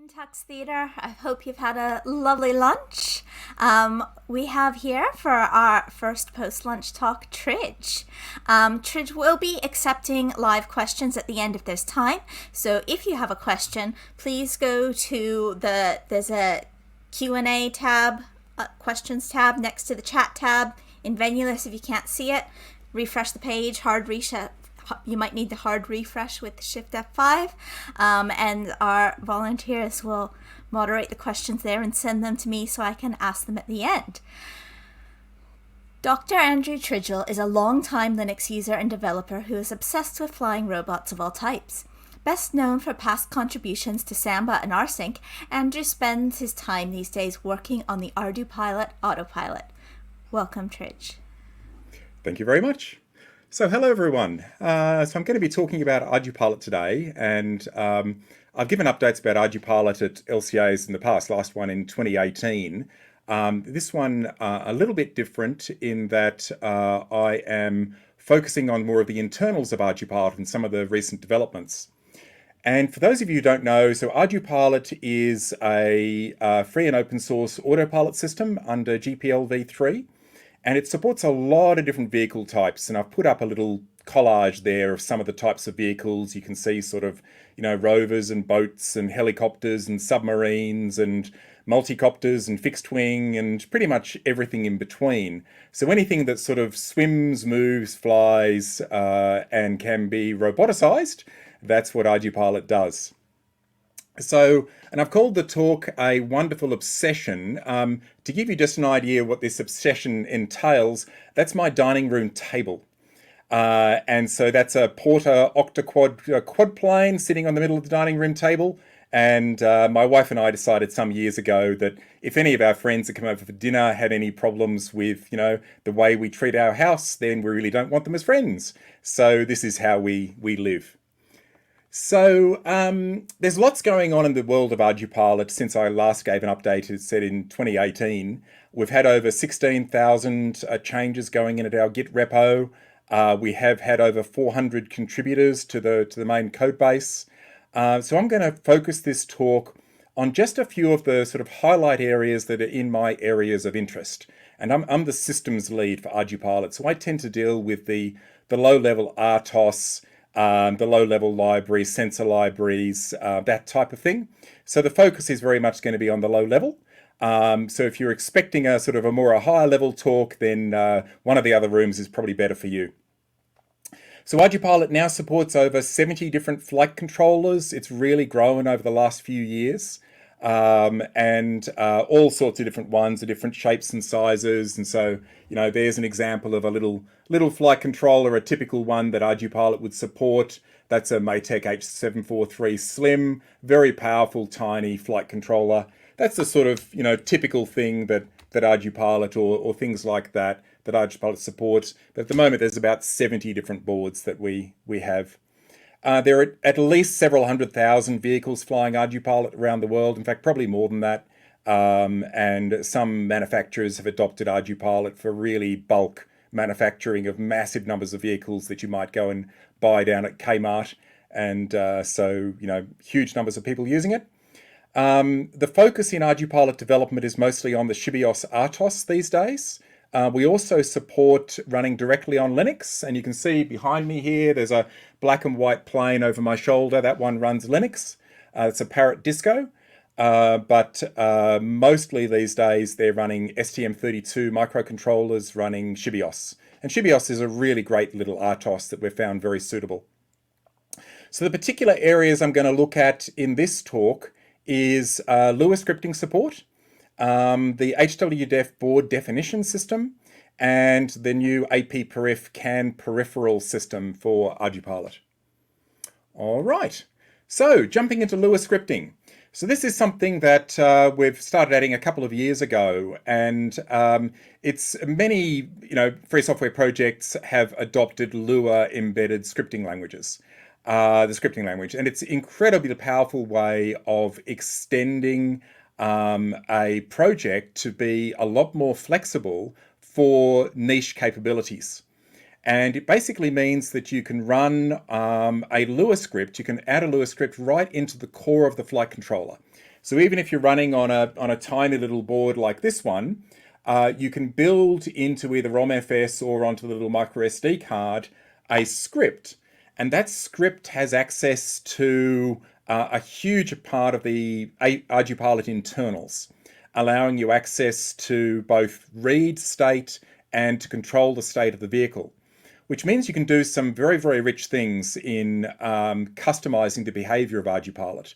Tux Theatre. I hope you've had a lovely lunch. We have here for our first post-lunch talk, Tridge. Tridge will be accepting live questions at the end if there's time. So if you have a question, please go to there's a Q&A tab, questions tab next to the chat tab in Venulus if you can't see it. Refresh the page, hard reset. You might need the hard refresh with Shift F5, and our volunteers will moderate the questions there and send them to me so I can ask them at the end. Dr. Andrew Tridgell is a long-time Linux user and developer who is obsessed with flying robots of all types. Best known for past contributions to Samba and rsync, Andrew spends his time these days working on the ArduPilot autopilot. Welcome, Tridge. Thank you very much. So hello everyone. So I'm going to be talking about ArduPilot today, and I've given updates about ArduPilot at LCAs in the past, last one in 2018. This one a little bit different in that I am focusing on more of the internals of ArduPilot and some of the recent developments. And for those of you who don't know, so ArduPilot is a free and open source autopilot system under GPL v3. And it supports a lot of different vehicle types. And I've put up a little collage there of some of the types of vehicles. You can see sort of, rovers and boats and helicopters and submarines and multicopters and fixed wing and pretty much everything in between. So anything that sort of swims, moves, flies, and can be roboticized, that's what ArduPilot does. So, and I've called the talk A Wonderful Obsession. To give you just an idea what this obsession entails, that's my dining room table. And so that's a Porter octa-quad quad plane sitting on the middle of the dining room table. And my wife and I decided some years ago that if any of our friends that come over for dinner had any problems with, the way we treat our house, then we really don't want them as friends. So this is how we live. So there's lots going on in the world of ArduPilot since I last gave an update, as said in 2018. We've had over 16,000 changes going in at our Git repo. We have had over 400 contributors to the main code base. So I'm going to focus this talk on just a few of the sort of highlight areas that are in my areas of interest. And I'm the systems lead for ArduPilot, so I tend to deal with the low-level RTOS, the low-level libraries, sensor libraries, that type of thing. So the focus is very much going to be on the low level. So if you're expecting a sort of a higher level talk, then one of the other rooms is probably better for you. So ArduPilot now supports over 70 different flight controllers. It's really grown over the last few years. And all sorts of different ones, of different shapes and sizes. And so, there's an example of a little flight controller, a typical one that ArduPilot would support. That's a Maytech H743 Slim, very powerful, tiny flight controller. That's the sort of, typical thing that ArduPilot or things like that ArduPilot supports. But at the moment, there's about 70 different boards that we have. There are at least several 100,000 vehicles flying ArduPilot around the world. In fact, probably more than that. And some manufacturers have adopted ArduPilot for really bulk manufacturing of massive numbers of vehicles that you might go and buy down at Kmart. And so, huge numbers of people using it. The focus in ArduPilot development is mostly on the Shibios RTOS these days. We also support running directly on Linux, and you can see behind me here, there's a black and white plane over my shoulder. That one runs Linux. It's a Parrot Disco, but mostly these days they're running STM32 microcontrollers running Shibios. And Shibios is a really great little RTOS that we've found very suitable. So the particular areas I'm going to look at in this talk is Lua scripting support, the HWDEF board definition system, and the new AP Periph CAN peripheral system for ArduPilot. All right, so jumping into Lua scripting. So this is something that we've started adding a couple of years ago, and it's many free software projects have adopted Lua embedded scripting languages. The scripting language, and it's an incredibly powerful way of extending a project to be a lot more flexible for niche capabilities. And it basically means that you can run a Lua script. You can add a Lua script right into the core of the flight controller. So even if you're running on a tiny little board like this one, you can build into either ROMFS or onto the little micro SD card a script. And that script has access to a huge part of the ARGUPilot internals, allowing you access to both read state and to control the state of the vehicle, which means you can do some very, very rich things in customizing the behavior of ArduPilot.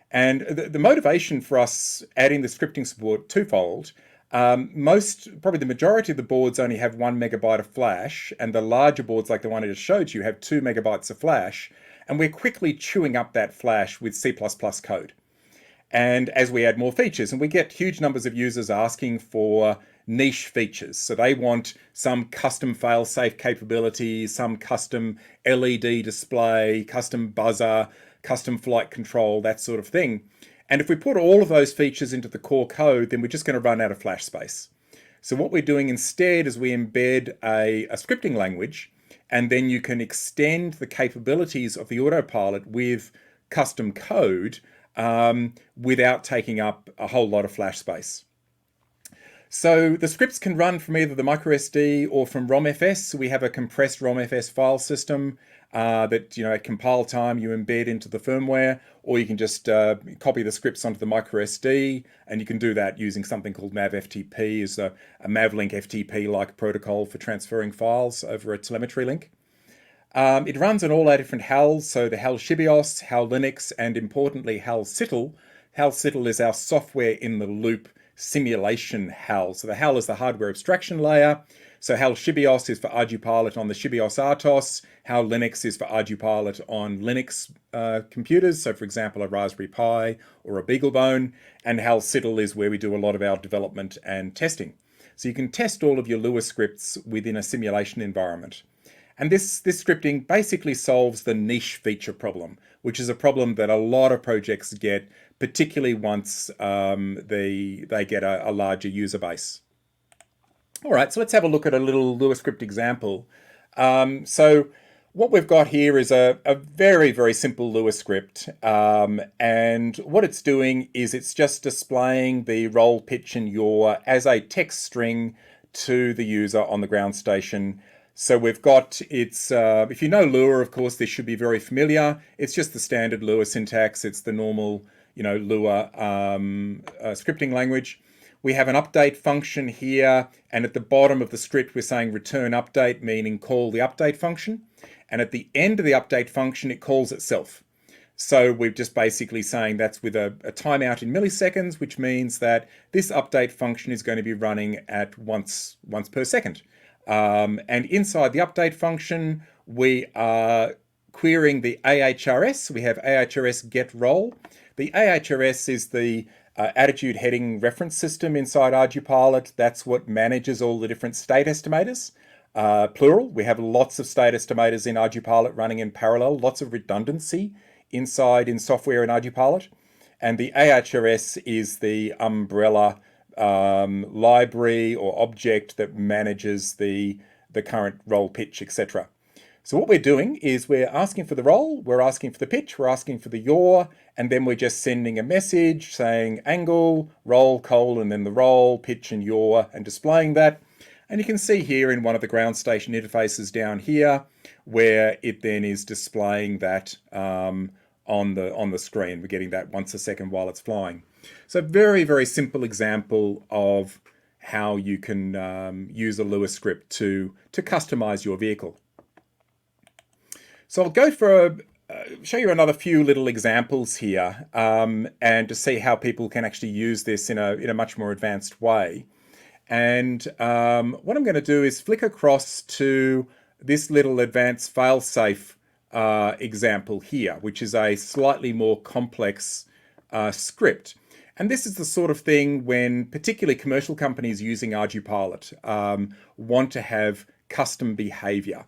And the motivation for us adding the scripting support twofold. Probably the majority of the boards only have 1 megabyte of flash, and the larger boards like the one I just showed you have 2 megabytes of flash, and we're quickly chewing up that flash with C++ code. And as we add more features, and we get huge numbers of users asking for niche features. So they want some custom fail-safe capability, some custom LED display, custom buzzer, custom flight control, that sort of thing. And if we put all of those features into the core code, then we're just going to run out of flash space. So what we're doing instead is we embed a scripting language, and then you can extend the capabilities of the AudreyPilot with custom code without taking up a whole lot of flash space. So the scripts can run from either the microSD or from ROMFS. We have a compressed ROMFS file system that, at compile time you embed into the firmware, or you can just copy the scripts onto the microSD, and you can do that using something called MAVFTP, is a MAVLink FTP-like protocol for transferring files over a telemetry link. It runs on all our different HALs, so the HAL Shibios, HAL Linux, and importantly HAL SITL. HAL SITL is our software in the loop simulation HAL. So the HAL is the hardware abstraction layer. So HAL Shibios is for ArduPilot on the Shibios RTOS. HAL Linux is for ArduPilot on Linux computers. So for example, a Raspberry Pi or a BeagleBone. And HAL SITL is where we do a lot of our development and testing. So you can test all of your Lua scripts within a simulation environment. And this scripting basically solves the niche feature problem, which is a problem that a lot of projects get, particularly once they get a larger user base. All right, so let's have a look at a little Lua script example. So what we've got here is a very, very simple Lua script. And what it's doing is it's just displaying the roll, pitch, and yaw as a text string to the user on the ground station. So we've got if you know Lua, of course, this should be very familiar. It's just the standard Lua syntax. It's the normal, Lua scripting language. We have an update function here, and at the bottom of the script, we're saying return update, meaning call the update function. And at the end of the update function, it calls itself. So we're just basically saying that's with a timeout in milliseconds, which means that this update function is going to be running at once per second. And inside the update function, we are querying the AHRS. We have AHRS get roll. The AHRS is the attitude heading reference system inside ArduPilot. That's what manages all the different state estimators. Plural. We have lots of state estimators in ArduPilot running in parallel, lots of redundancy in software in ArduPilot. And the AHRS is the umbrella library or object that manages the current roll, pitch, etc. So what we're doing is we're asking for the roll, we're asking for the pitch, we're asking for the yaw, and then we're just sending a message saying angle, roll, and then the roll, pitch, and yaw, and displaying that. And you can see here in one of the ground station interfaces down here, where it then is displaying that on the screen. We're getting that once a second while it's flying. So very, very simple example of how you can use a Lua script to customize your vehicle. So I'll go for show you another few little examples here, and to see how people can actually use this in a much more advanced way. And what I'm going to do is flick across to this little advanced fail-safe example here, which is a slightly more complex script. And this is the sort of thing when particularly commercial companies using ArduPilot want to have custom behavior.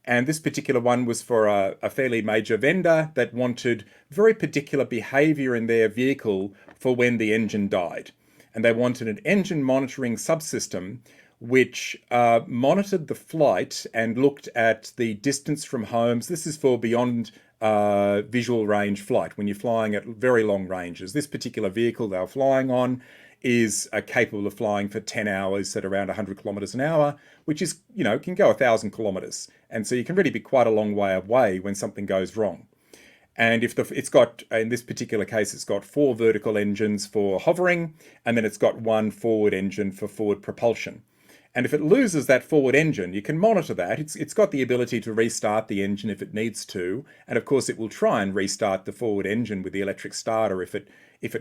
And this particular one was for a fairly major vendor that wanted very particular behavior in their vehicle for when the engine died. And they wanted an engine monitoring subsystem which monitored the flight and looked at the distance from homes. This is for beyond visual range flight, when you're flying at very long ranges. This particular vehicle they were flying on is capable of flying for 10 hours at around 100 kilometers an hour, which is, can go 1,000 kilometers. And so you can really be quite a long way away when something goes wrong. And if it's got, in this particular case, it's got 4 vertical engines for hovering, and then it's got 1 forward engine for forward propulsion. And if it loses that forward engine, you can monitor that. It's got the ability to restart the engine if it needs to. And of course, it will try and restart the forward engine with the electric starter if it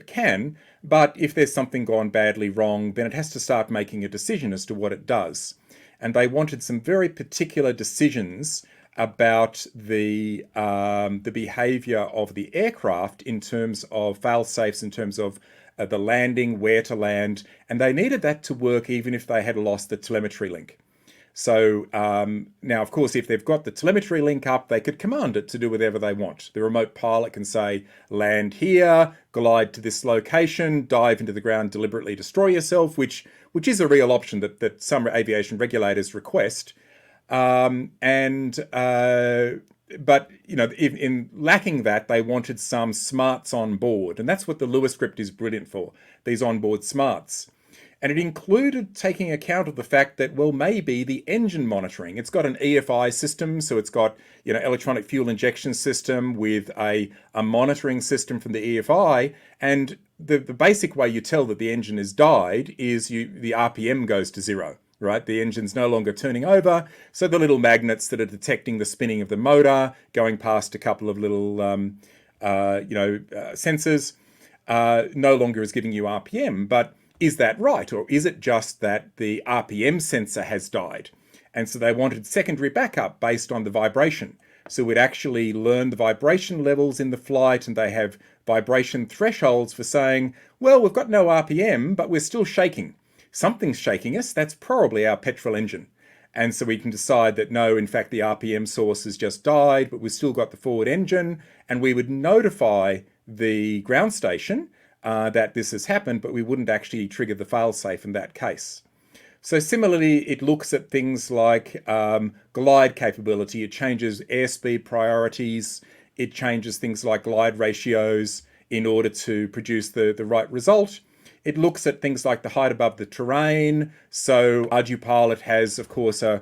can. But if there's something gone badly wrong, then it has to start making a decision as to what it does. And they wanted some very particular decisions about the behavior of the aircraft in terms of fail-safes, in terms of the landing, where to land, and they needed that to work even if they had lost the telemetry link. So now, of course, if they've got the telemetry link up, they could command it to do whatever they want. The remote pilot can say, land here, glide to this location, dive into the ground, deliberately destroy yourself, which is a real option that some aviation regulators request. But in lacking that, they wanted some smarts on board, and that's what the Lua script is brilliant for, these onboard smarts. And it included taking account of the fact that, well, maybe the engine monitoring, it's got an EFI system, so it's got, electronic fuel injection system with a monitoring system from the EFI, and the basic way you tell that the engine has died is the RPM goes to 0. Right, the engine's no longer turning over, so the little magnets that are detecting the spinning of the motor, going past a couple of little, sensors, no longer is giving you RPM. But is that right, or is it just that the RPM sensor has died? And so they wanted secondary backup based on the vibration. So we'd actually learn the vibration levels in the flight, and they have vibration thresholds for saying, well, we've got no RPM, but we're still shaking. Something's shaking us, that's probably our petrol engine. And so we can decide that no, in fact, the RPM source has just died, but we've still got the forward engine, and we would notify the ground station that this has happened, but we wouldn't actually trigger the failsafe in that case. So similarly, it looks at things like glide capability. It changes airspeed priorities. It changes things like glide ratios in order to produce the right result. It looks at things like the height above the terrain. So ArduPilot has, of course, a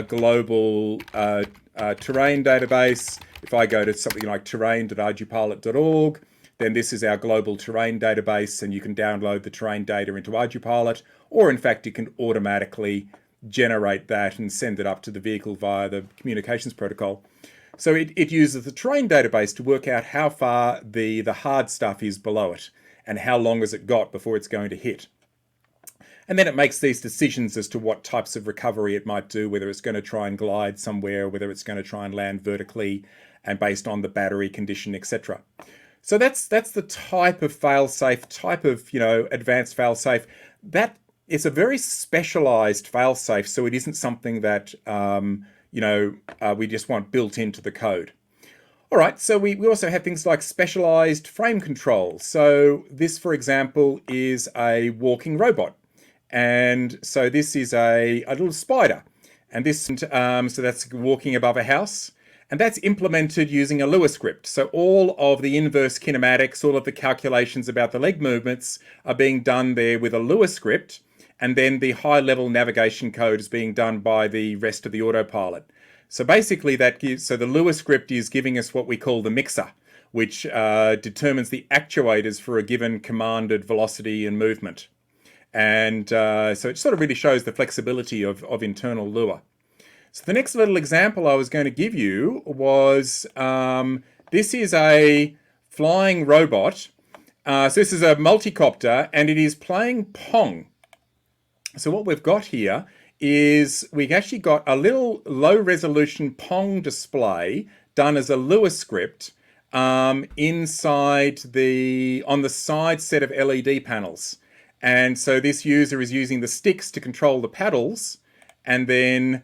global terrain database. If I go to something like terrain.argupilot.org, then this is our global terrain database, and you can download the terrain data into ArduPilot, or in fact, you can automatically generate that and send it up to the vehicle via the communications protocol. So it uses the terrain database to work out how far the hard stuff is below it, and how long has it got before it's going to hit. And then it makes these decisions as to what types of recovery it might do, whether it's going to try and glide somewhere, whether it's going to try and land vertically, and based on the battery condition, etc. So that's the type of fail-safe, type of advanced fail-safe. That is a very specialized fail-safe, so it isn't something that we just want built into the code. All right, so we also have things like specialized frame control. So this, for example, is a walking robot. And so this is a little spider. And this, so that's walking above a house. And that's implemented using a Lua script. So all of the inverse kinematics, all of the calculations about the leg movements are being done there with a Lua script. And then the high-level navigation code is being done by the rest of the AutoPilot. So basically the Lua script is giving us what we call the mixer, which determines the actuators for a given commanded velocity and movement. And so it sort of really shows the flexibility of internal Lua. So the next little example I was going to give you was, this is a flying robot. So this is a multicopter, and it is playing Pong. So what we've got here is we've actually got a little low-resolution Pong display done as a Lua script inside on the side set of LED panels. And so this user is using the sticks to control the paddles, and then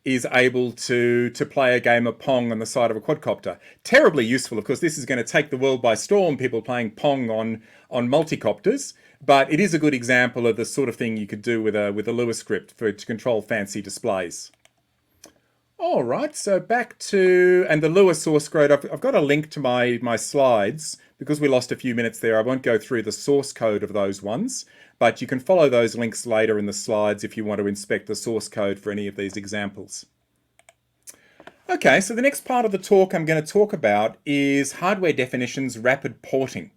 is able to play a game of Pong on the side of a quadcopter. Terribly useful, of course. This is going to take the world by storm, people playing Pong on multicopters, but it is a good example of the sort of thing you could do with a Lua script to control fancy displays. All right, so back to, and the Lua source code, I've got a link to my slides. Because we lost a few minutes there, I won't go through the source code of those ones, but you can follow those links later in the slides if you want to inspect the source code for any of these examples. Okay, so the next part of the talk I'm going to talk about is hardware definitions rapid porting.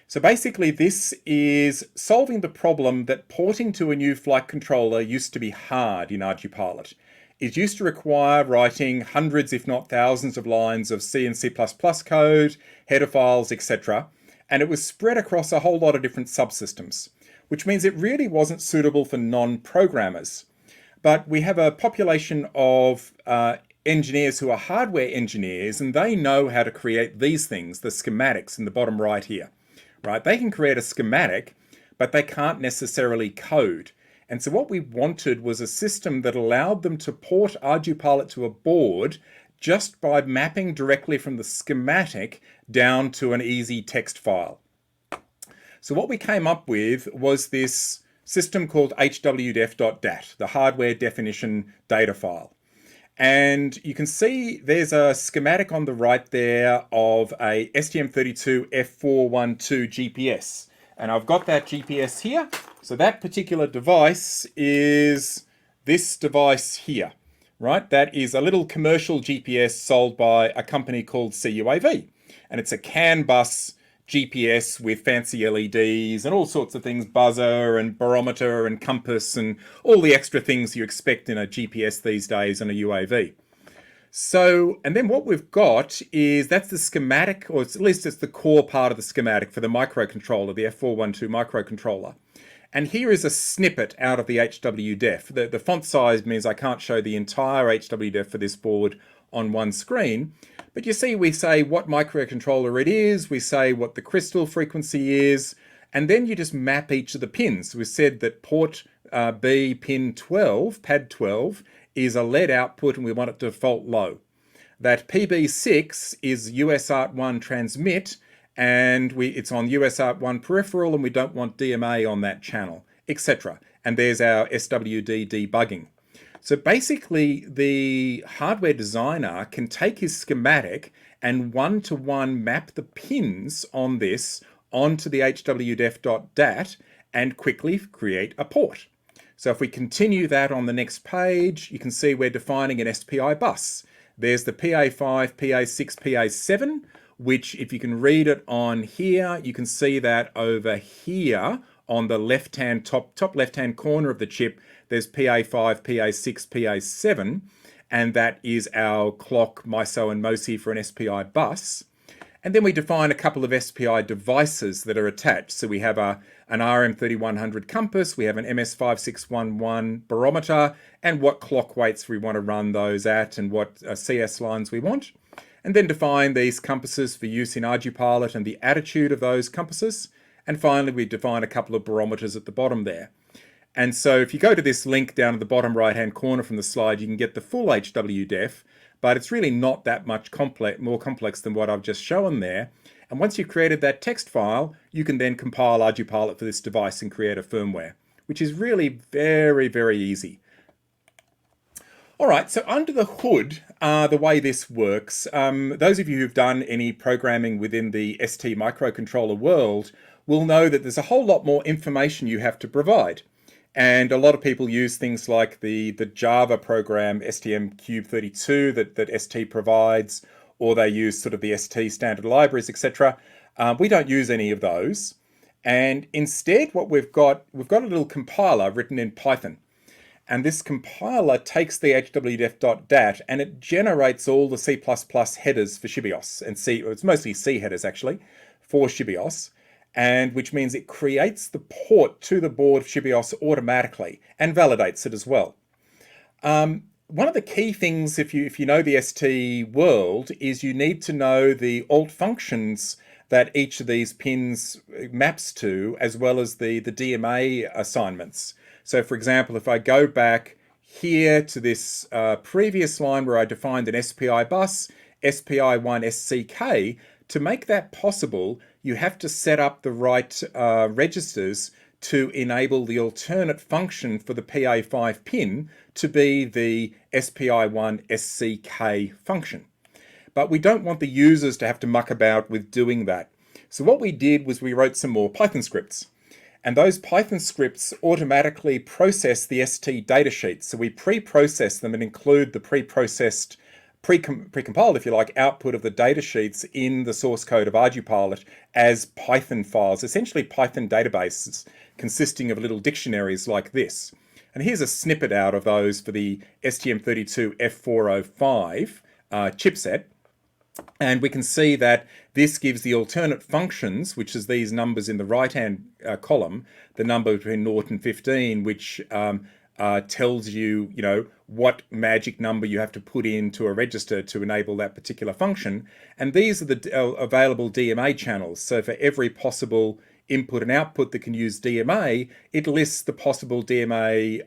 So basically this is solving the problem that porting to a new flight controller used to be hard in ArduPilot. It used to require writing hundreds, if not thousands, of lines of C and C++ code, header files, etc. And it was spread across a whole lot of different subsystems, which means it really wasn't suitable for non-programmers. But we have a population of engineers who are hardware engineers, and they know how to create these things, the schematics in the bottom right here, right? They can create a schematic, but they can't necessarily code. And so what we wanted was a system that allowed them to port ArduPilot to a board just by mapping directly from the schematic down to an easy text file. So what we came up with was this system called hwdef.dat, the hardware definition data file. And you can see there's a schematic on the right there of a STM32F412 GPS. And I've got that GPS here. So that particular device is this device here, right? That is a little commercial GPS sold by a company called CUAV. And it's a CAN bus GPS with fancy LEDs and all sorts of things, buzzer and barometer and compass and all the extra things you expect in a GPS these days on a UAV. So, and then what we've got is that's the schematic, or at least it's the core part of the schematic for the microcontroller, the F412 microcontroller. And here is a snippet out of the HWDEF. The font size means I can't show the entire HWDEF for this board on one screen. But you see, we say what microcontroller it is, we say what the crystal frequency is, and then you just map each of the pins. We said that port B pin 12, pad 12, is a LED output and we want it to default low. That PB6 is USART1 transmit and it's on USART1 peripheral and we don't want DMA on that channel, etc. And there's our SWD debugging. So basically the hardware designer can take his schematic and one-to-one map the pins on this onto the hwdef.dat and quickly create a port. So if we continue that on the next page, you can see we're defining an SPI bus. There's the PA5, PA6, PA7, which if you can read it on here, you can see that over here on the left-hand top left-hand corner of the chip, there's PA5, PA6, PA7, and that is our clock, MISO, and MOSI for an SPI bus. And then we define a couple of SPI devices that are attached. So we have an RM3100 compass, we have an MS5611 barometer, and what clock weights we want to run those at and what CS lines we want. And then define these compasses for use in ArduPilot and the attitude of those compasses. And finally, we define a couple of barometers at the bottom there. And so if you go to this link down at the bottom right-hand corner from the slide, you can get the full HWDEF, but it's really not that much more complex than what I've just shown there. And once you've created that text file, you can then compile ArduPilot for this device and create a firmware, which is really very, very easy. All right, so under the hood, the way this works, those of you who've done any programming within the ST microcontroller world will know that there's a whole lot more information you have to provide. And a lot of people use things like the Java program STM32 that ST provides, or they use sort of the ST standard libraries, etc. We don't use any of those. And instead, what we've got a little compiler written in Python. And this compiler takes the hwdef.dat and it generates all the C++ headers for Shibios. And it's mostly C headers actually, for Shibios. And which means it creates the port to the board of Shibios automatically and validates it as well. One of the key things, if you know the ST world, is you need to know the alt functions that each of these pins maps to, as well as the DMA assignments. So for example, if I go back here to this previous line where I defined an SPI bus, SPI1 SCK. To make that possible, you have to set up the right registers to enable the alternate function for the PA5 pin to be the SPI1 SCK function. But we don't want the users to have to muck about with doing that. So what we did was we wrote some more Python scripts. And those Python scripts automatically process the ST datasheets. So we pre-process them and include the pre-processed, pre-compiled, if you like, output of the datasheets in the source code of ArduPilot as Python files, essentially Python databases consisting of little dictionaries like this. And here's a snippet out of those for the STM32F405 chipset. And we can see that this gives the alternate functions, which is these numbers in the right-hand column, the number between 0 and 15, which tells you, what magic number you have to put into a register to enable that particular function. And these are the available DMA channels. So for every possible input and output that can use DMA, it lists the possible DMA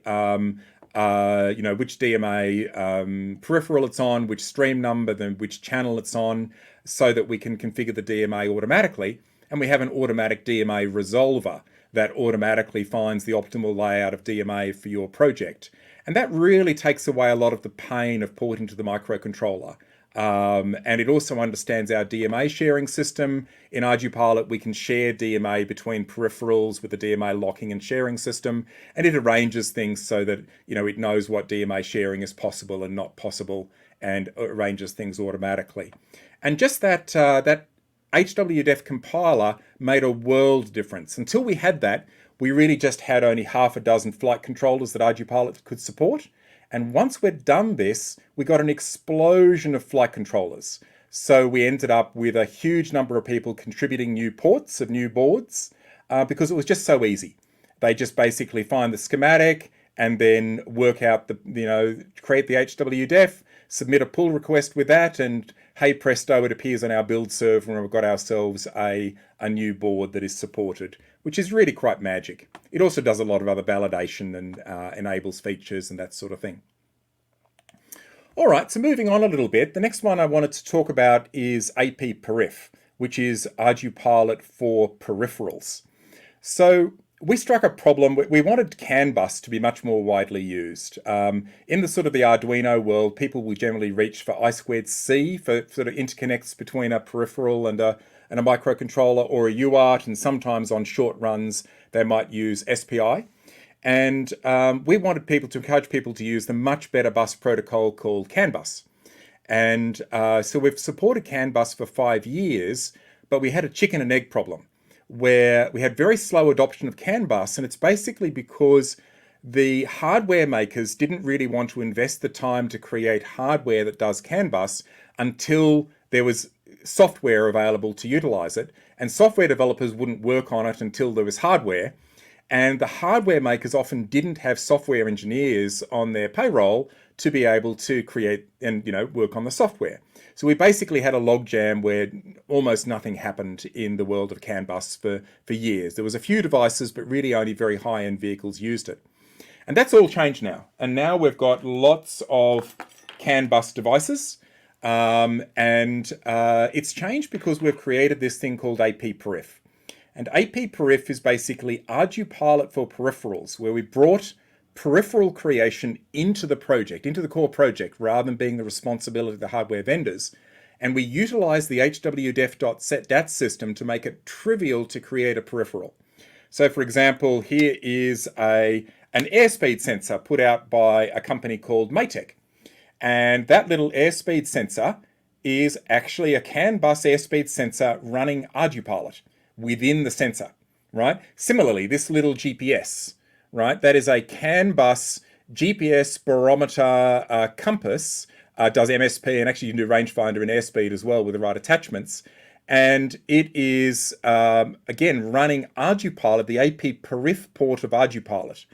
which DMA peripheral it's on, which stream number, then which channel it's on, so that we can configure the DMA automatically. And we have an automatic DMA resolver that automatically finds the optimal layout of DMA for your project. And that really takes away a lot of the pain of porting to the microcontroller. And it also understands our DMA sharing system. In ArduPilot, we can share DMA between peripherals with the DMA locking and sharing system, and it arranges things so that it knows what DMA sharing is possible and not possible, and arranges things automatically. And just that HWDEF compiler made a world difference. Until we had that, we really just had only half a dozen flight controllers that ArduPilot could support. And once we'd done this, we got an explosion of flight controllers. So we ended up with a huge number of people contributing new ports of new boards because it was just so easy. They just basically find the schematic and then work out create the HWDEF, submit a pull request with that, and hey presto, it appears on our build server and we've got ourselves a new board that is supported, which is really quite magic. It also does a lot of other validation and enables features and that sort of thing. All right, so moving on a little bit, the next one I wanted to talk about is AP Periph, which is ArduPilot for peripherals. So we struck a problem. We wanted CAN bus to be much more widely used. In the sort of the Arduino world, people will generally reach for I2C for sort of interconnects between a peripheral and a microcontroller, or a UART, and sometimes on short runs they might use SPI. And we wanted to encourage people to use the much better bus protocol called CAN bus. And so we've supported CAN bus for 5 years, but we had a chicken and egg problem where we had very slow adoption of CAN bus, and it's basically because the hardware makers didn't really want to invest the time to create hardware that does CAN bus until there was software available to utilize it, and software developers wouldn't work on it until there was hardware. And the hardware makers often didn't have software engineers on their payroll to be able to create and work on the software. So we basically had a logjam where almost nothing happened in the world of CAN bus for years. There was a few devices, but really only very high-end vehicles used it. And that's all changed now. And now we've got lots of CAN bus devices. It's changed because we've created this thing called AP Periph. And AP Periph is basically ArduPilot for peripherals, where we brought peripheral creation into the project, into the core project, rather than being the responsibility of the hardware vendors. And we utilize the hwdef.setdat system to make it trivial to create a peripheral. So for example, here is an airspeed sensor put out by a company called Maytech. And that little airspeed sensor is actually a CAN bus airspeed sensor running ArduPilot within the sensor, right? Similarly, this little GPS, right? That is a CAN bus GPS barometer compass, does MSP, and actually you can do rangefinder and airspeed as well with the right attachments. And it is, again, running ArduPilot, the AP Periph port of ArduPilot.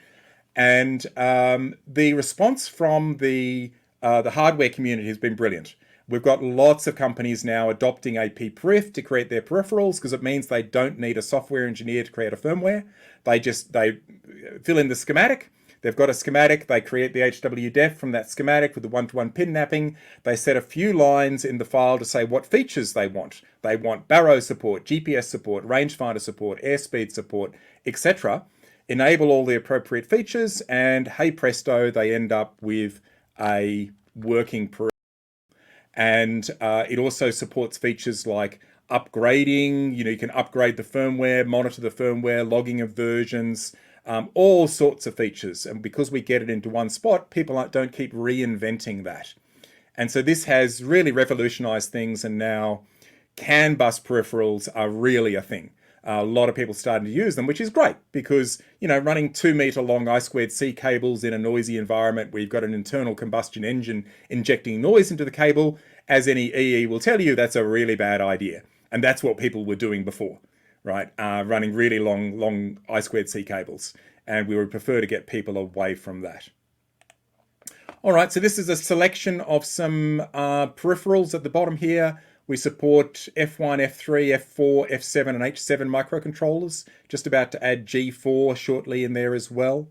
And the response from the hardware community has been brilliant. We've got lots of companies now adopting AP Periph to create their peripherals because it means they don't need a software engineer to create a firmware. They fill in the schematic, They've got a schematic, they create the HWDEF from that schematic with the one-to-one pin mapping. They set a few lines in the file to say what features they want. They want barrow support, GPS support, rangefinder support, airspeed support, etc. Enable all the appropriate features, and hey presto, they end up with a working peripheral. And it also supports features like upgrading. You can upgrade the firmware, monitor the firmware, logging of versions, all sorts of features. And because we get it into one spot, people don't keep reinventing that. And so this has really revolutionized things, and now CAN bus peripherals are really a thing. A lot of people starting to use them, which is great because, running 2-meter long I2C cables in a noisy environment where you've got an internal combustion engine injecting noise into the cable, as any EE will tell you, that's a really bad idea. And that's what people were doing before, right? Running really long I2C cables. And we would prefer to get people away from that. All right, so this is a selection of some peripherals at the bottom here. We support F1, F3, F4, F7 and H7 microcontrollers. Just about to add G4 shortly in there as well.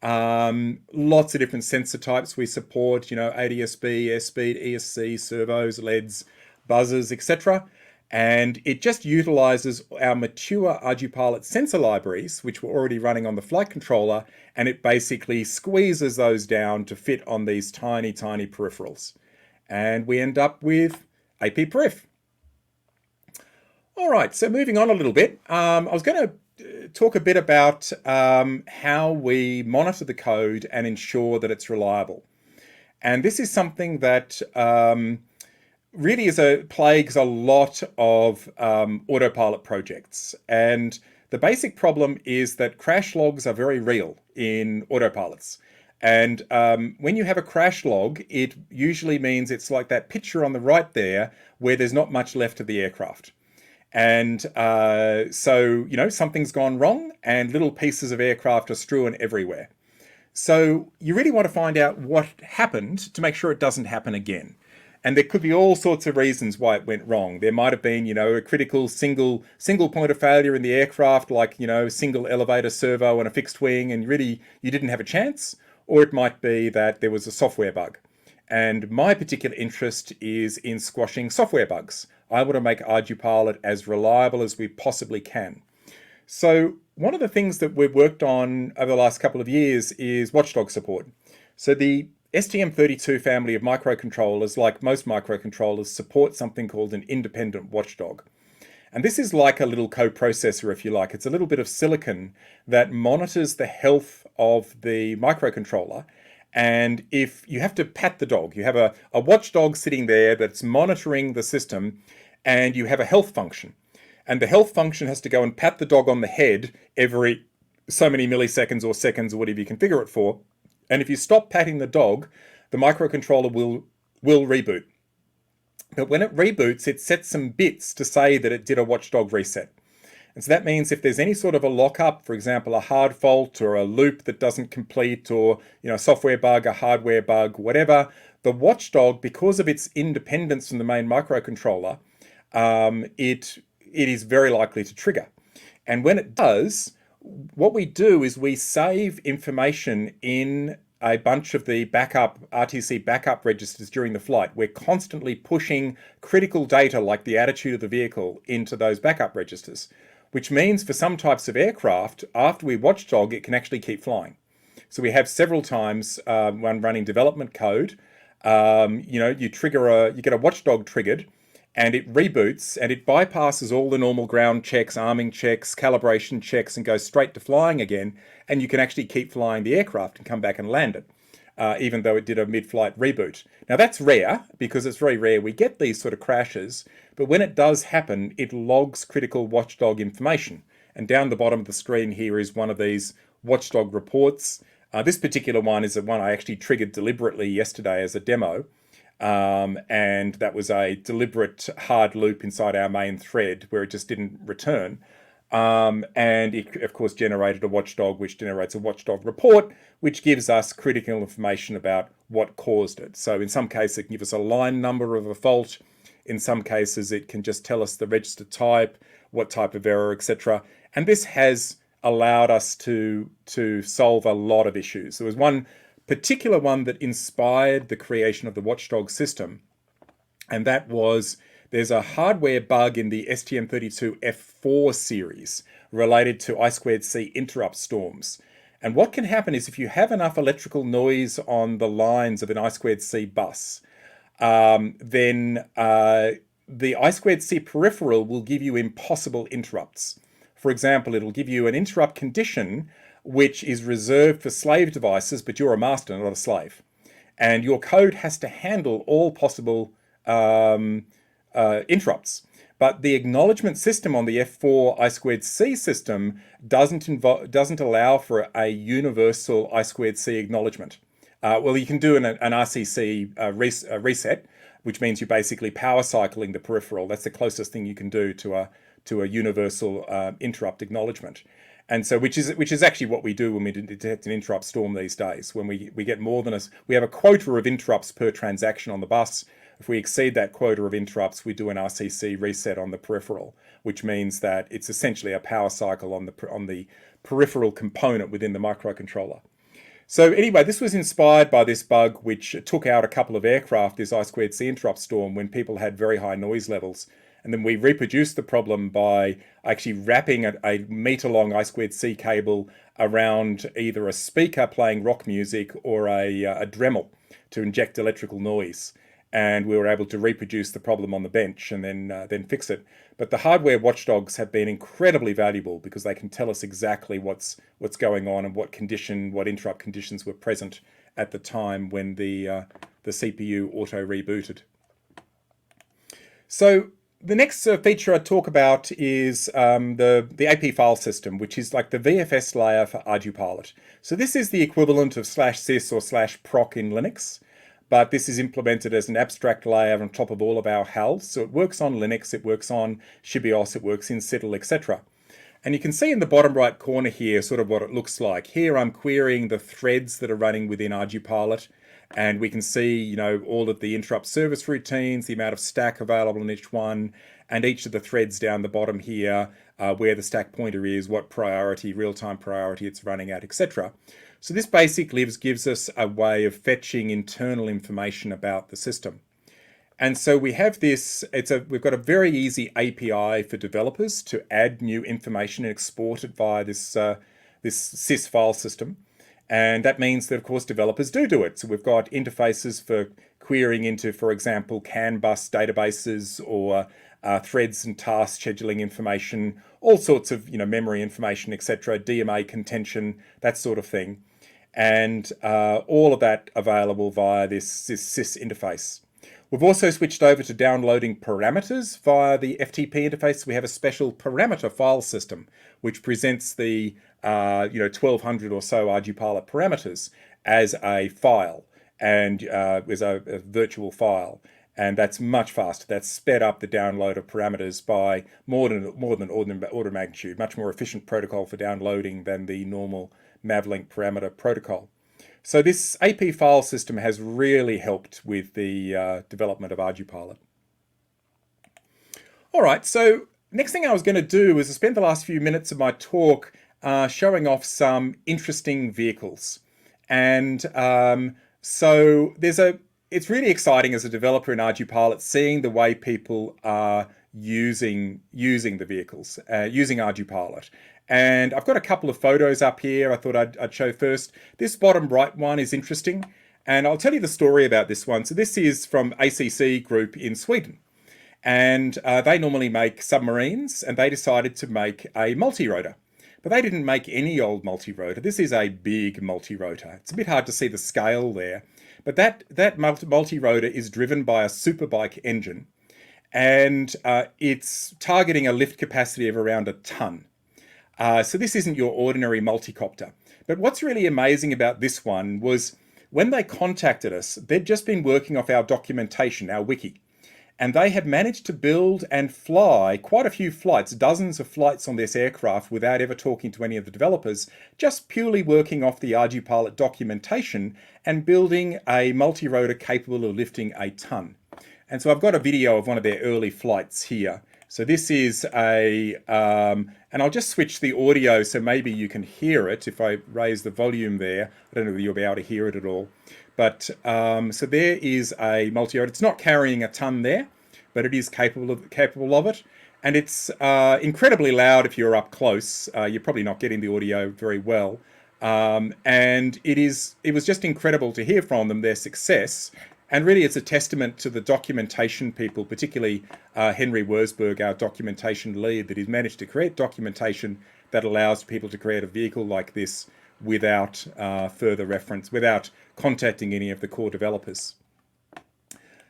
Lots of different sensor types we support, ADSB, airspeed, ESC, servos, LEDs, buzzers, etc. And it just utilizes our mature ArduPilot sensor libraries, which were already running on the flight controller, and it basically squeezes those down to fit on these tiny, tiny peripherals. And we end up with AP Periph. All right, so moving on a little bit, I was going to talk a bit about how we monitor the code and ensure that it's reliable. And this is something that really plagues a lot of AudreyPilot projects. And the basic problem is that crash logs are very real in AudreyPilots. And when you have a crash log, it usually means it's like that picture on the right there where there's not much left of the aircraft. And so, something's gone wrong and little pieces of aircraft are strewn everywhere. So you really want to find out what happened to make sure it doesn't happen again. And there could be all sorts of reasons why it went wrong. There might have been, a critical single point of failure in the aircraft, like, single elevator servo and a fixed wing, and really you didn't have a chance. Or it might be that there was a software bug. And my particular interest is in squashing software bugs. I want to make ArduPilot as reliable as we possibly can. So one of the things that we've worked on over the last couple of years is Watchdog Support. So the STM32 family of microcontrollers, like most microcontrollers, support something called an independent watchdog. And this is like a little coprocessor, if you like. It's a little bit of silicon that monitors the health of the microcontroller. And if you have to pat the dog, you have a watchdog sitting there that's monitoring the system, and you have a health function. And the health function has to go and pat the dog on the head every so many milliseconds or seconds or whatever you configure it for. And if you stop patting the dog, the microcontroller will reboot. But when it reboots, it sets some bits to say that it did a watchdog reset. And so that means if there's any sort of a lockup, for example, a hard fault or a loop that doesn't complete, or a software bug, a hardware bug, whatever, the watchdog, because of its independence from the main microcontroller, it is very likely to trigger. And when it does, what we do is we save information in a bunch of the RTC backup registers during the flight. We're constantly pushing critical data like the attitude of the vehicle into those backup registers, which means for some types of aircraft, after we watchdog, it can actually keep flying. So we have several times when running development code, you get a watchdog triggered, and it reboots and it bypasses all the normal ground checks, arming checks, calibration checks, and goes straight to flying again. And you can actually keep flying the aircraft and come back and land it, even though it did a mid-flight reboot. Now that's rare, because it's very rare we get these sort of crashes, but when it does happen, it logs critical watchdog information. And down the bottom of the screen here is one of these watchdog reports. This particular one is the one I actually triggered deliberately yesterday as a demo. And that was a deliberate hard loop inside our main thread where it just didn't return. And it, of course, generated a watchdog, which generates a watchdog report, which gives us critical information about what caused it. So in some cases, it can give us a line number of a fault. In some cases, it can just tell us the register type, what type of error, etc. And this has allowed us to solve a lot of issues. There was one particular one that inspired the creation of the Watchdog system, and that was there's a hardware bug in the STM32F4 series related to I2C interrupt storms. And what can happen is if you have enough electrical noise on the lines of an I2C bus, then the I2C peripheral will give you impossible interrupts. For example, it'll give you an interrupt condition which is reserved for slave devices, but you're a master, not a slave. And your code has to handle all possible interrupts. But the acknowledgement system on the F4 I2C system doesn't allow for a universal I2C acknowledgement. Well, you can do an RCC reset, which means you're basically power cycling the peripheral. That's the closest thing you can do to a universal interrupt acknowledgement. And so, which is actually what we do when we detect an interrupt storm these days. When we get more than we have a quota of interrupts per transaction on the bus. If we exceed that quota of interrupts, we do an RCC reset on the peripheral, which means that it's essentially a power cycle on the peripheral component within the microcontroller. So anyway, this was inspired by this bug, which took out a couple of aircraft, this I2C interrupt storm, when people had very high noise levels. And then we reproduced the problem by actually wrapping a meter-long I2C cable around either a speaker playing rock music or a Dremel to inject electrical noise. And we were able to reproduce the problem on the bench and then fix it. But the hardware watchdogs have been incredibly valuable because they can tell us exactly what's going on and what interrupt conditions were present at the time when the CPU auto rebooted. So the next feature I talk about is the AP file system, which is like the VFS layer for ArduPilot. So this is the equivalent of /sys or /proc in Linux. But this is implemented as an abstract layer on top of all of our HALs. So it works on Linux, it works on Shibios, it works in Citadel, etc. And you can see in the bottom right corner here sort of what it looks like. Here I'm querying the threads that are running within ArduPilot. And we can see, all of the interrupt service routines, the amount of stack available in each one, and each of the threads down the bottom here, where the stack pointer is, what priority, real-time priority it's running at, etc. So this basically gives us a way of fetching internal information about the system. And so we have this, we've got a very easy API for developers to add new information and export it via this sys file system. And that means that, of course, developers do it. So we've got interfaces for querying into, for example, CAN bus databases or threads and task scheduling information, all sorts of memory information, etc., DMA contention, that sort of thing. And all of that available via this sys interface. We've also switched over to downloading parameters via the FTP interface. We have a special parameter file system, which presents the 1,200 or so ARGUPilot parameters as a file and as a virtual file. And that's much faster. That's sped up the download of parameters by more than order of magnitude. Much more efficient protocol for downloading than the normal Mavlink parameter protocol. So this AP file system has really helped with the development of ArduPilot. All right, so next thing I was going to do is spend the last few minutes of my talk showing off some interesting vehicles. And so it's really exciting as a developer in ArduPilot seeing the way people are using the vehicles, using ArduPilot. And I've got a couple of photos up here I thought I'd show first. This bottom right one is interesting, and I'll tell you the story about this one. So this is from ACC Group in Sweden, and they normally make submarines, and they decided to make a multi-rotor. But they didn't make any old multi-rotor. This is a big multi-rotor. It's a bit hard to see the scale there, but that multi-rotor is driven by a superbike engine, and it's targeting a lift capacity of around a tonne. So this isn't your ordinary multicopter. But what's really amazing about this one was when they contacted us, they'd just been working off our documentation, our wiki. And they had managed to build and fly quite a few flights, dozens of flights on this aircraft without ever talking to any of the developers, just purely working off the ArduPilot documentation and building a multi-rotor capable of lifting a tonne. And so I've got a video of one of their early flights here. So this is and I'll just switch the audio so maybe you can hear it if I raise the volume there. I don't know whether you'll be able to hear it at all. But so there is a multi-rode. It's not carrying a tonne there, but it is capable of it. And it's incredibly loud if you're up close. You're probably not getting the audio very well. And it was just incredible to hear from them, their success. And really, it's a testament to the documentation people, particularly Henry Wurzburg, our documentation lead, that he's managed to create documentation that allows people to create a vehicle like this without further reference, without contacting any of the core developers.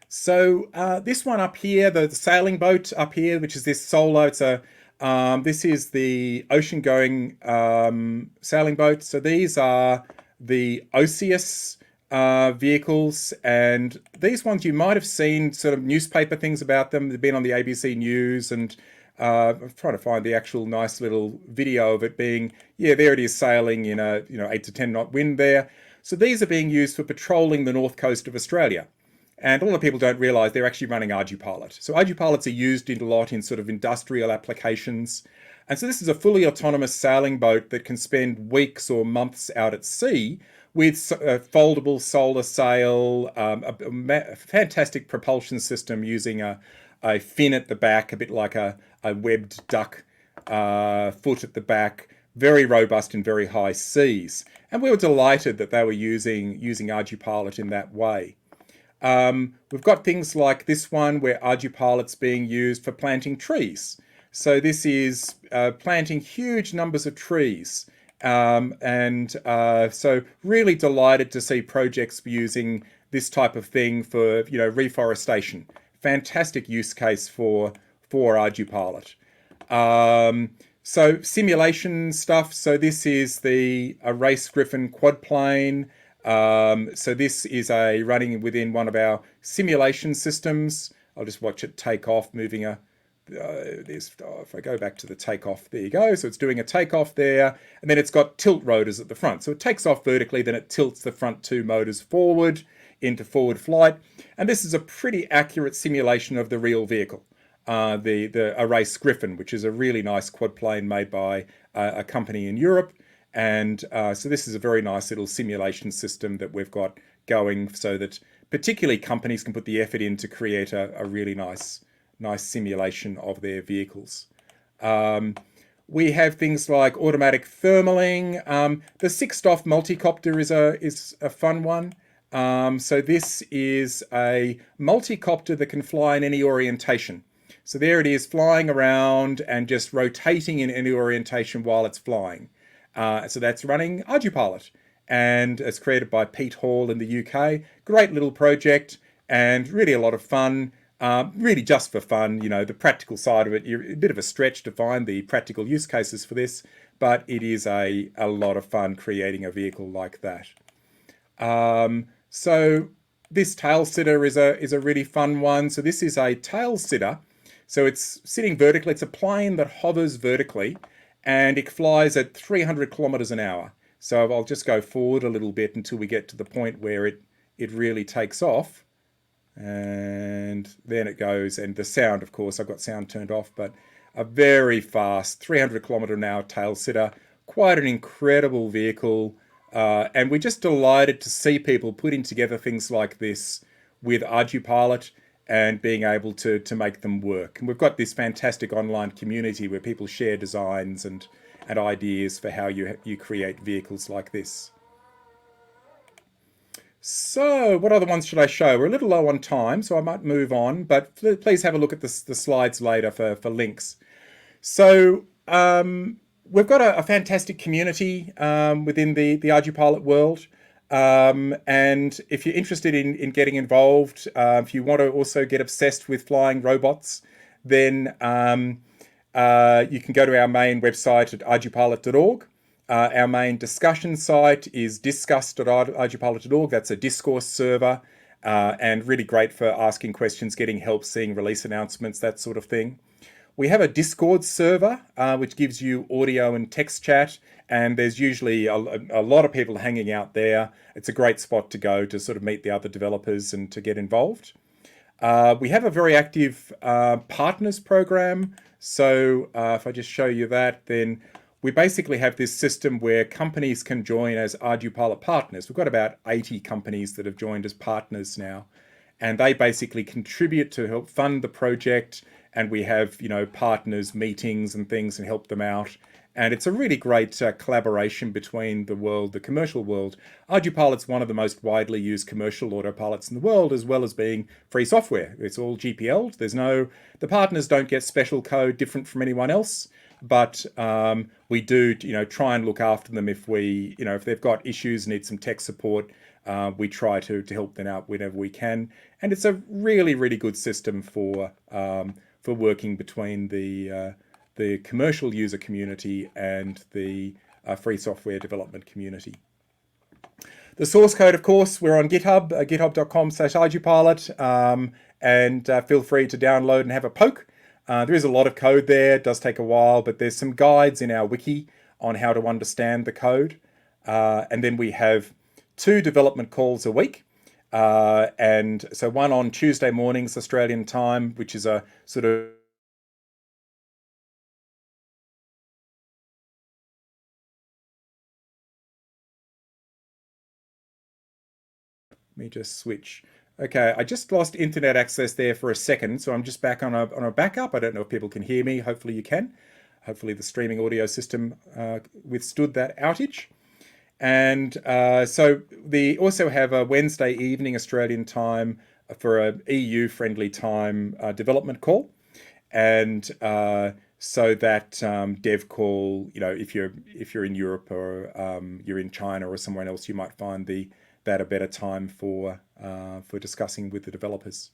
So this one up here, the sailing boat up here, which is this Solo, it's this is the ocean-going sailing boat. So these are the Oceus vehicles, and these ones you might have seen sort of newspaper things about them. They've been on the ABC News, and I'm trying to find the actual nice little video of it being, yeah, there it is sailing in a 8 to 10 knot wind there. So these are being used for patrolling the north coast of Australia. And a lot of people don't realise they're actually running ArduPilot. So ArduPilots are used a lot in sort of industrial applications. And so this is a fully autonomous sailing boat that can spend weeks or months out at sea with a foldable solar sail, a fantastic propulsion system using a fin at the back, a bit like a webbed duck foot at the back, very robust in very high seas. And we were delighted that they were using ArduPilot in that way. We've got things like this one where ArduPilot's being used for planting trees. So this is planting huge numbers of trees. So really delighted to see projects using this type of thing for, reforestation. Fantastic use case for ArduPilot. So simulation stuff. So this is the Race Griffin quadplane. So this is running within one of our simulation systems. I'll just watch it take off, moving if I go back to the takeoff, there you go. So it's doing a takeoff there, and then it's got tilt rotors at the front. So it takes off vertically, then it tilts the front two motors forward into forward flight. And this is a pretty accurate simulation of the real vehicle, the Race Griffin, which is a really nice quadplane made by a company in Europe. And so this is a very nice little simulation system that we've got going so that particularly companies can put the effort in to create a really nice simulation of their vehicles. We have things like automatic thermaling. The 6-DOF multicopter is a fun one. So this is a multicopter that can fly in any orientation. So there it is flying around and just rotating in any orientation while it's flying. So that's running ArduPilot, and it's created by Pete Hall in the UK. Great little project and really a lot of fun. Really just for fun, the practical side of it, a bit of a stretch to find the practical use cases for this, but it is a lot of fun creating a vehicle like that. So this tail sitter is a really fun one. So this is a tail sitter. So it's sitting vertically. It's a plane that hovers vertically, and it flies at 300 kilometers an hour. So I'll just go forward a little bit until we get to the point where it really takes off. And then it goes, and the sound, of course, I've got sound turned off, but a very fast 300 kilometer an hour tail sitter, quite an incredible vehicle. And we're just delighted to see people putting together things like this with ArduPilot and being able to make them work. And we've got this fantastic online community where people share designs and ideas for how you create vehicles like this. So what other ones should I show? We're a little low on time, so I might move on, but please have a look at the slides later for links. So we've got a fantastic community within the ArduPilot world. And if you're interested in getting involved, if you want to also get obsessed with flying robots, then you can go to our main website at ardupilot.org. Our main discussion site is discuss.ardupilot.org. That's a discourse server, and really great for asking questions, getting help, seeing release announcements, that sort of thing. We have a Discord server, which gives you audio and text chat, and there's usually a lot of people hanging out there. It's a great spot to go to sort of meet the other developers and to get involved. We have a very active partners program. So if I just show you that, then we basically have this system where companies can join as ArduPilot partners. We've got about 80 companies that have joined as partners now, and they basically contribute to help fund the project. And we have, partners meetings and things and help them out. And it's a really great collaboration between the commercial world. ArduPilot's one of the most widely used commercial autopilots in the world, as well as being free software. It's all GPL'd. The partners don't get special code different from anyone else, but we do, try and look after them if they've got issues, need some tech support. We try to help them out whenever we can. And it's a really, really good system for working between the commercial user community and the free software development community. The source code, of course, we're on GitHub, github.com/ArduPilot, and feel free to download and have a poke. There is a lot of code there. It does take a while, but there's some guides in our wiki on how to understand the code. And then we have 2 development calls a week. And so one on Tuesday mornings, Australian time, which is a sort of Let me just switch. Okay, I just lost internet access there for a second, so I'm just back on a backup. I don't know if people can hear me. Hopefully you can. Hopefully the streaming audio system withstood that outage. And so we also have a Wednesday evening Australian time for a EU-friendly time development call. And so that dev call, if you're in Europe or you're in China or somewhere else, you might find that a better time for discussing with the developers.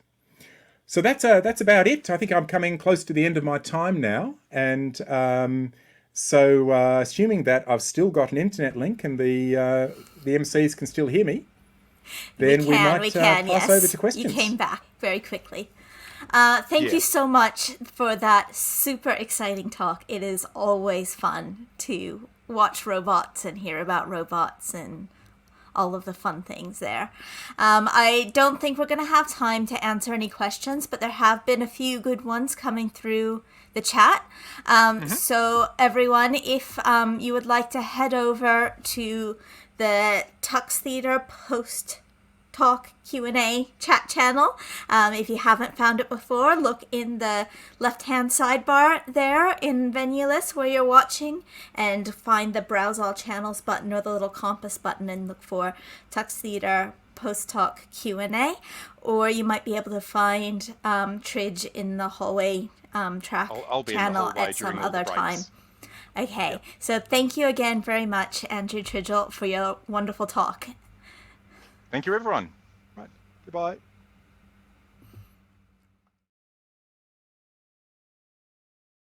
So that's about it. I think I'm coming close to the end of my time now, and so assuming that I've still got an internet link and the MCs can still hear me, then we might pass over to questions. You came back very quickly. Thank you so much for that super exciting talk. It is always fun to watch robots and hear about robots and all of the fun things there. I don't think we're going to have time to answer any questions, but there have been a few good ones coming through the chat. So everyone, if you would like to head over to the Tux Theatre post-talk Q&A chat channel, if you haven't found it before, look in the left-hand sidebar there in venue list where you're watching and find the Browse All Channels button or the little compass button and look for Tux Theatre post-talk Q&A, or you might be able to find Tridge in the hallway track I'll be channel in the hallway at some during all the other time. breaks. Okay, Yep. So thank you again very much, Andrew Tridgell, for your wonderful talk. Thank you, everyone. Right. Goodbye.